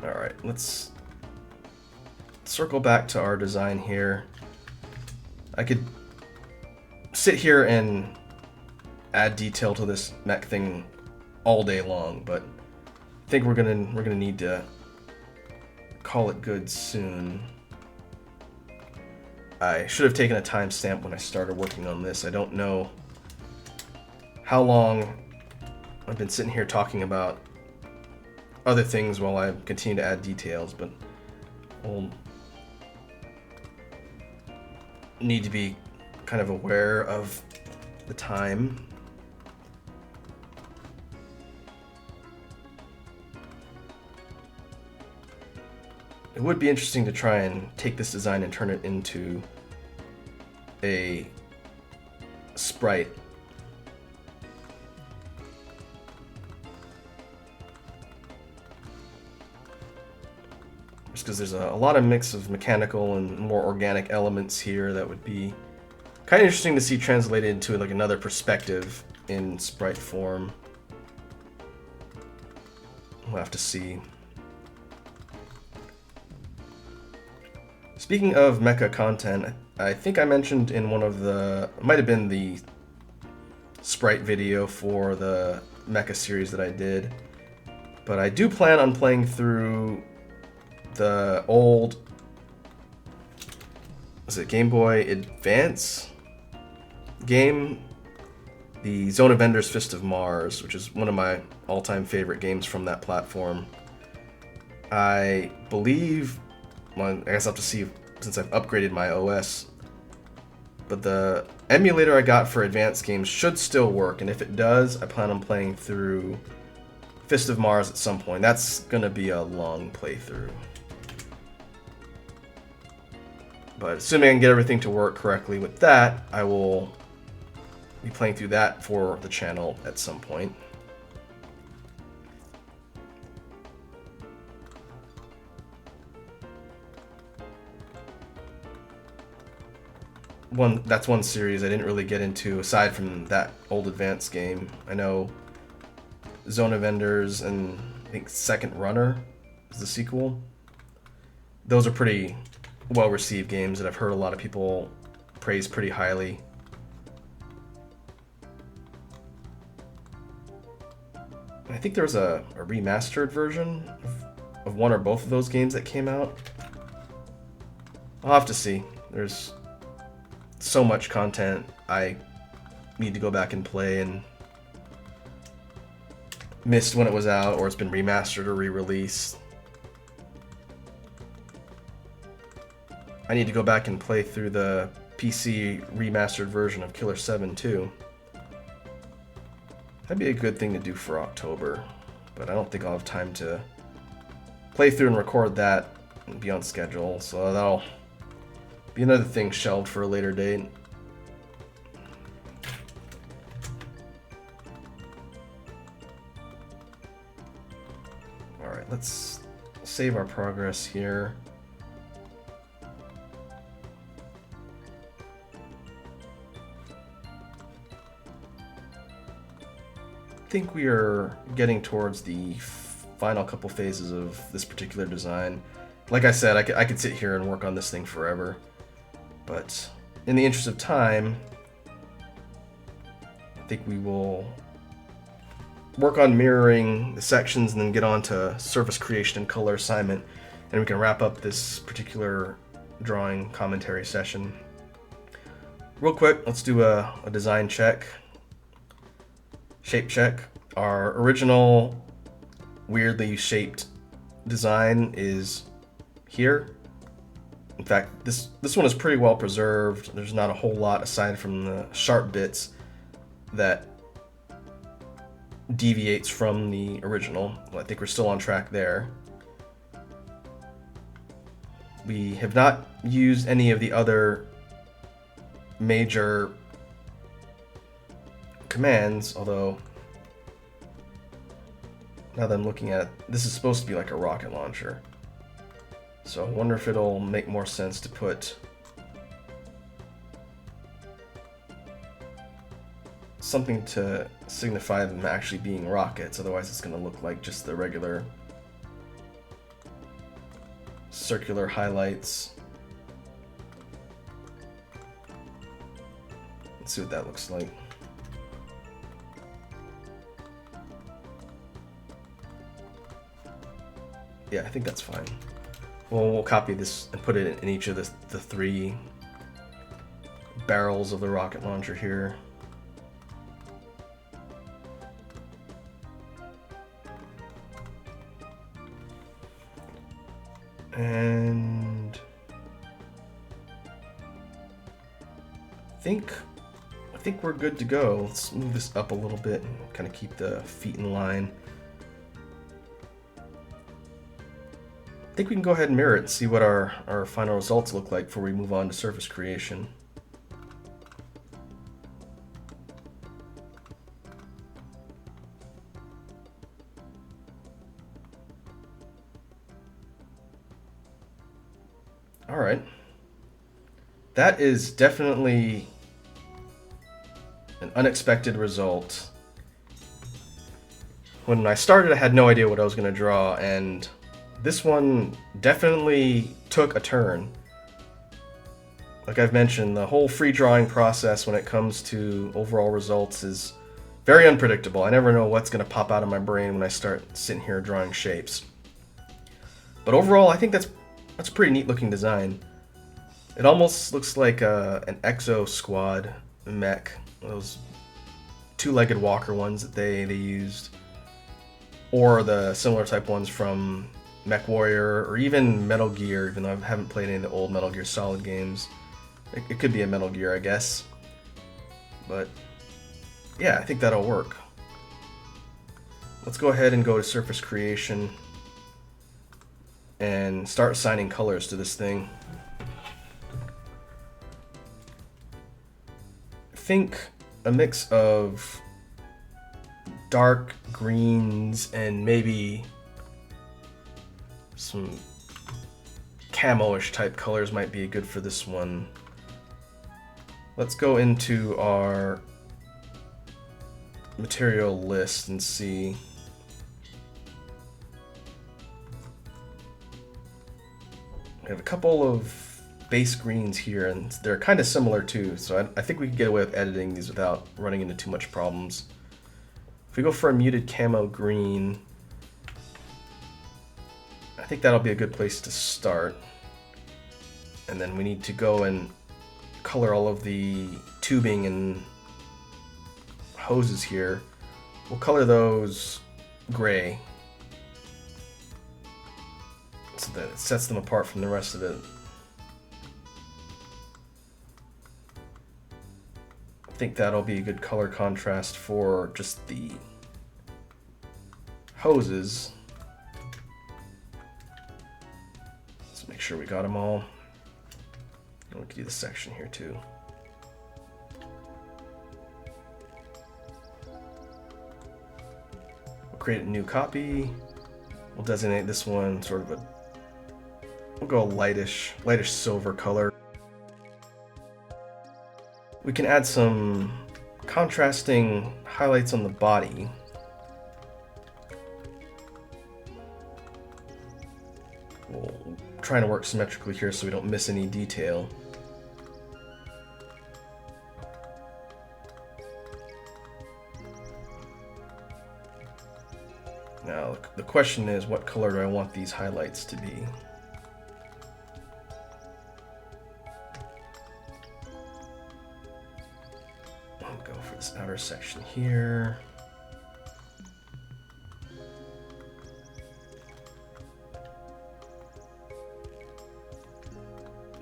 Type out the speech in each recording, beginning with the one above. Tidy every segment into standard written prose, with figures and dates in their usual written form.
Alright, let's circle back to our design here. I could sit here and add detail to this mech thing all day long, but I think we're gonna need to call it good soon. I should have taken a timestamp when I started working on this. I don't know how long I've been sitting here talking about other things while I continue to add details, but we'll need to be kind of aware of the time. It would be interesting to try and take this design and turn it into a sprite. Just because there's a lot of mix of mechanical and more organic elements here that would be kind of interesting to see translated into like another perspective in sprite form. We'll have to see. Speaking of mecha content, I think I mentioned in one of the, it might have been the sprite video for the mecha series that I did, but I do plan on playing through the old, was it Game Boy Advance game, the Zone of Ender's Fist of Mars, which is one of my all-time favorite games from that platform. I believe, well, I guess I'll have to see since I've upgraded my OS, but the emulator I got for advanced games should still work, and if it does, I plan on playing through Fist of Mars at some point. That's gonna be a long playthrough. But assuming I can get everything to work correctly with that, I will be playing through that for the channel at some point. That's one series I didn't really get into aside from that old advanced game. I know Zone of Enders and I think Second Runner is the sequel. Those are pretty well-received games that I've heard a lot of people praise pretty highly. I think there was a remastered version of one or both of those games that came out. I'll have to see. There's so much content I need to go back and play and missed when it was out, or it's been remastered or re-released. I need to go back and play through the PC remastered version of Killer 7 too. That'd be a good thing to do for October, but I don't think I'll have time to play through and record that and be on schedule, so that'll be another thing shelved for a later date. Alright, let's save our progress here. I think we are getting towards the final couple phases of this particular design. Like I said, I could sit here and work on this thing forever, but in the interest of time, I think we will work on mirroring the sections and then get on to surface creation and color assignment, and we can wrap up this particular drawing commentary session. Real quick, let's do a design check. Shape check. Our original weirdly shaped design is here. In fact, this one is pretty well preserved. There's not a whole lot aside from the sharp bits that deviates from the original. Well, I think we're still on track there. We have not used any of the other major commands, although now that I'm looking at it, this is supposed to be like a rocket launcher. So I wonder if it'll make more sense to put something to signify them actually being rockets, otherwise it's going to look like just the regular circular highlights. Let's see what that looks like. Yeah, I think that's fine. Well, we'll copy this and put it in each of the 3 barrels of the rocket launcher here. And I think we're good to go. Let's move this up a little bit and kind of keep the feet in line. I think we can go ahead and mirror it and see what our final results look like before we move on to surface creation. All right. That is definitely an unexpected result. When I started, I had no idea what I was going to draw, and this one definitely took a turn. Like I've mentioned, the whole free drawing process when it comes to overall results is very unpredictable. I never know what's going to pop out of my brain when I start sitting here drawing shapes. But overall, I think that's a pretty neat looking design. It almost looks like an Exo Squad mech, those 2-legged walker ones that they used, or the similar type ones from Mech Warrior, or even Metal Gear, even though I haven't played any of the old Metal Gear Solid games. It could be a Metal Gear, I guess. But yeah, I think that'll work. Let's go ahead and go to surface creation and start assigning colors to this thing. I think a mix of dark greens and maybe some camo-ish type colors might be good for this one. Let's go into our material list and see. We have a couple of base greens here, and they're kind of similar too, so I think we can get away with editing these without running into too much problems. If we go for a muted camo green, I think that'll be a good place to start. And then we need to go and color all of the tubing and hoses here. We'll color those gray so that it sets them apart from the rest of it. I think that'll be a good color contrast for just the hoses. Let's make sure we got them all. We can do this section here too. We'll create a new copy. We'll designate this one sort of we'll go a lightish silver color. We can add some contrasting highlights on the body. We'll try to work symmetrically here so we don't miss any detail. Now, the question is, what color do I want these highlights to be? I'll go for this outer section here.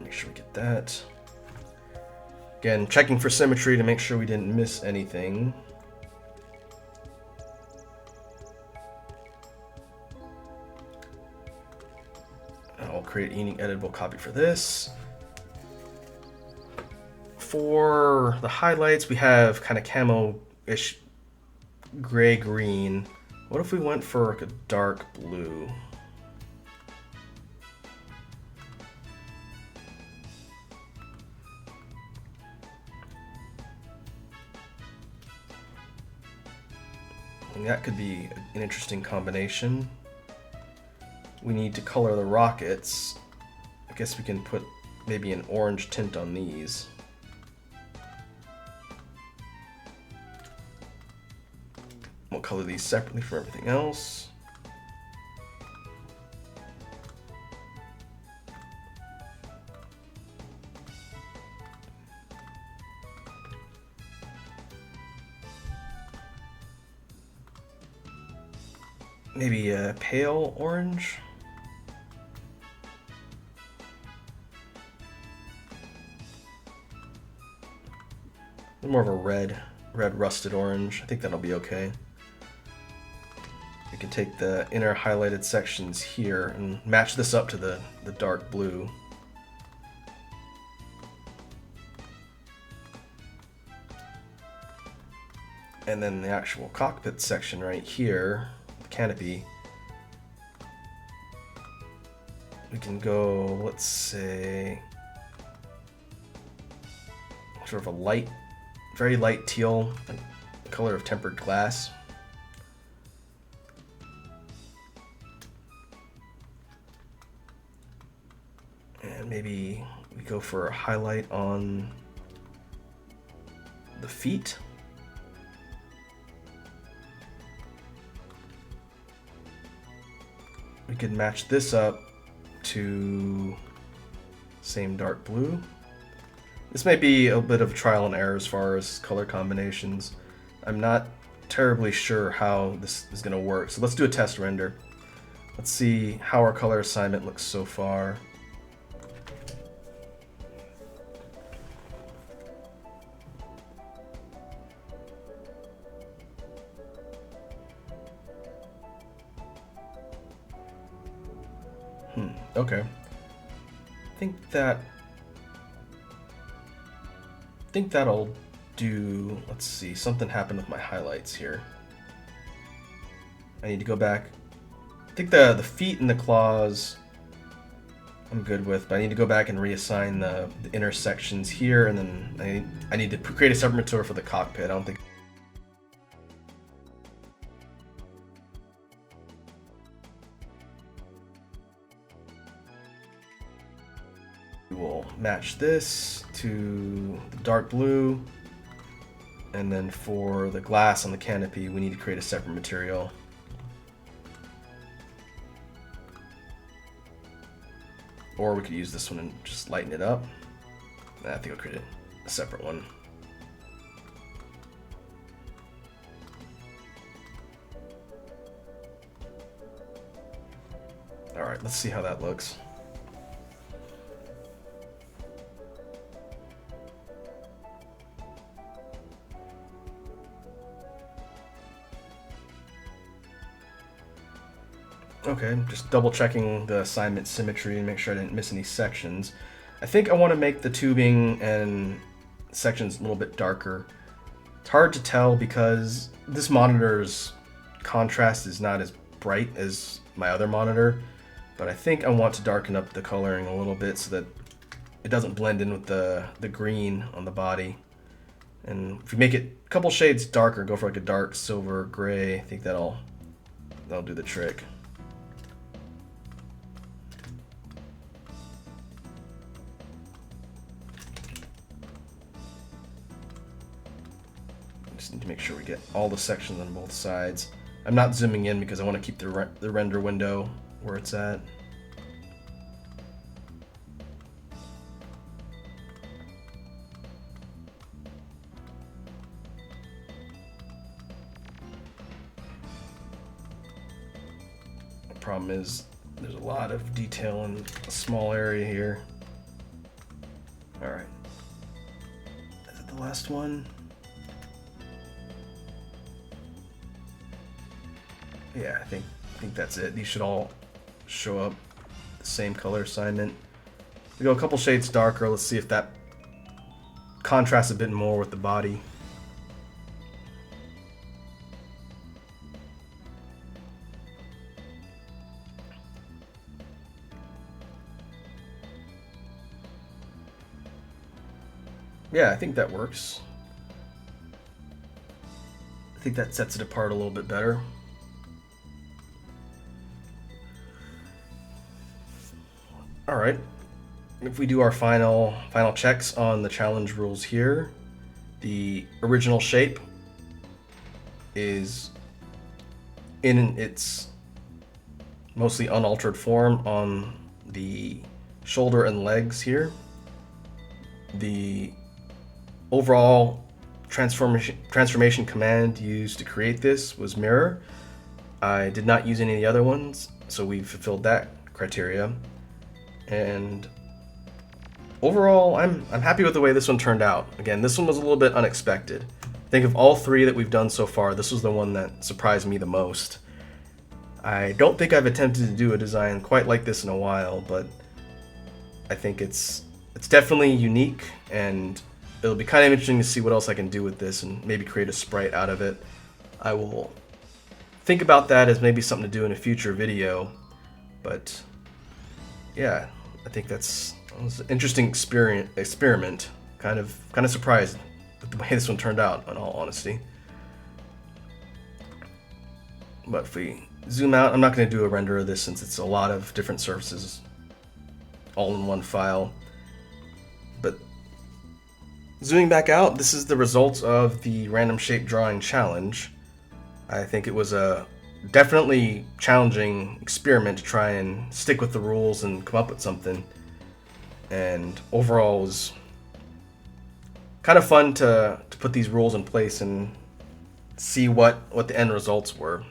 Make sure we get that. Again, checking for symmetry to make sure we didn't miss anything. I'll create a unique editable copy for this. For the highlights, we have kind of camo-ish gray-green. What if we went for like a dark blue? And that could be an interesting combination. We need to color the rockets. I guess we can put maybe an orange tint on these. We'll color these separately from everything else. Maybe a pale orange. More of a red rusted orange. I think that'll be okay. We can take the inner highlighted sections here and match this up to the dark blue. And then the actual cockpit section right here, the canopy, we can go, let's say, sort of a light, very light teal, like the color of tempered glass. And maybe we go for a highlight on the feet. We could match this up to same dark blue. This might be a bit of trial and error as far as color combinations. I'm not terribly sure how this is going to work, so let's do a test render. Let's see how our color assignment looks so far. Okay. I think that'll do. Let's see, something happened with my highlights here. I need to go back. I think the feet and the claws I'm good with, but I need to go back and reassign the intersections here, and then I need to create a separate material for the cockpit. I don't think we'll match this to the dark blue, and then for the glass on the canopy we need to create a separate material. Or we could use this one and just lighten it up. I think I'll create a separate one. Alright, let's see how that looks. Okay, just double checking the assignment symmetry and make sure I didn't miss any sections. I think I want to make the tubing and sections a little bit darker. It's hard to tell because this monitor's contrast is not as bright as my other monitor, but I think I want to darken up the coloring a little bit so that it doesn't blend in with the green on the body. And if we make it a couple shades darker, go for like a dark silver gray, I think that'll do the trick. Need to make sure we get all the sections on both sides. I'm not zooming in because I want to keep the render window where it's at. The problem is there's a lot of detail in a small area here. Alright. Is it the last one? Yeah, I think that's it. These should all show up the same color assignment. We go a couple shades darker. Let's see if that contrasts a bit more with the body. Yeah, I think that works. I think that sets it apart a little bit better. Alright, if we do our final checks on the challenge rules here, the original shape is in its mostly unaltered form on the shoulder and legs here. The overall transformation command used to create this was mirror. I did not use any of the other ones, so we fulfilled that criteria. And overall, I'm happy with the way this one turned out. Again, this one was a little bit unexpected. I think of all three that we've done so far, this was the one that surprised me the most. I don't think I've attempted to do a design quite like this in a while, but I think it's definitely unique, and it'll be kind of interesting to see what else I can do with this and maybe create a sprite out of it. I will think about that as maybe something to do in a future video, but yeah, I think that was an interesting experiment. Kind of surprised with the way this one turned out, in all honesty. But if we zoom out, I'm not going to do a render of this since it's a lot of different surfaces all in one file. But zooming back out, this is the results of the random shape drawing challenge. I think it was a definitely challenging experiment to try and stick with the rules and come up with something. And overall, it was kind of fun to put these rules in place and see what the end results were.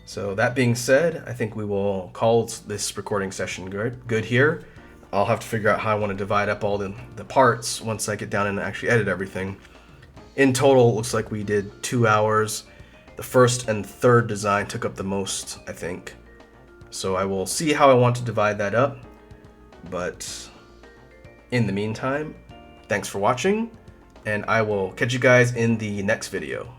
So that being said, I think we will call this recording session good here. I'll have to figure out how I want to divide up all the parts once I get down and actually edit everything. In total, it looks like we did 2 hours. The first and third design took up the most, I think. So I will see how I want to divide that up. But in the meantime, thanks for watching, and I will catch you guys in the next video.